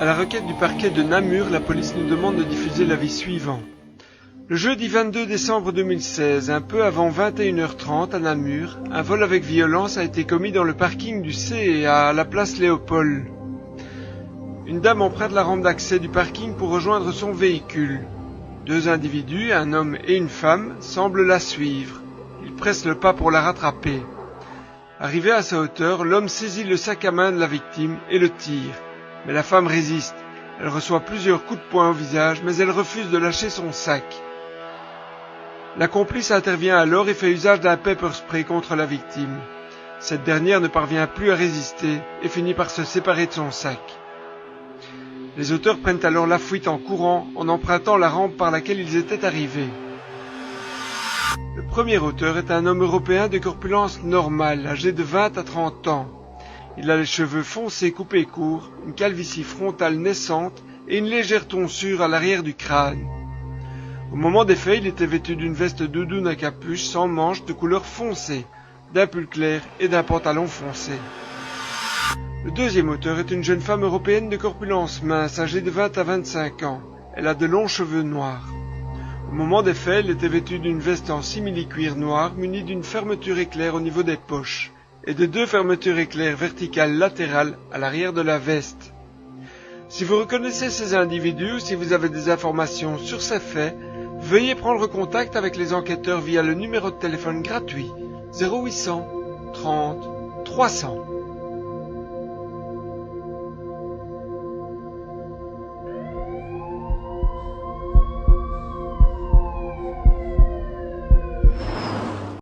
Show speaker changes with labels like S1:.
S1: À la requête du parquet de Namur, la police nous demande de diffuser l'avis suivant. Le jeudi 22 décembre 2016, un peu avant 21h30 à Namur, un vol avec violence a été commis dans le parking du C à la place Léopold. Une dame emprunte la rampe d'accès du parking pour rejoindre son véhicule. Deux individus, un homme et une femme, semblent la suivre. Ils pressent le pas pour la rattraper. Arrivé à sa hauteur, l'homme saisit le sac à main de la victime et le tire. Mais la femme résiste. Elle reçoit plusieurs coups de poing au visage, mais elle refuse de lâcher son sac. La complice intervient alors et fait usage d'un pepper spray contre la victime. Cette dernière ne parvient plus à résister et finit par se séparer de son sac. Les auteurs prennent alors la fuite en courant en empruntant la rampe par laquelle ils étaient arrivés. Le premier auteur est un homme européen de corpulence normale, âgé de 20 à 30 ans. Il a les cheveux foncés coupés courts, une calvitie frontale naissante et une légère tonsure à l'arrière du crâne. Au moment des faits, il était vêtu d'une veste doudoune à capuche sans manches de couleur foncée, d'un pull clair et d'un pantalon foncé. Le deuxième auteur est une jeune femme européenne de corpulence mince, âgée de 20 à 25 ans. Elle a de longs cheveux noirs. Au moment des faits, elle était vêtue d'une veste en simili-cuir noir munie d'une fermeture éclair au niveau des poches et de deux fermetures éclair verticales latérales à l'arrière de la veste. Si vous reconnaissez ces individus ou si vous avez des informations sur ces faits, veuillez prendre contact avec les enquêteurs via le numéro de téléphone gratuit 0800 30 300.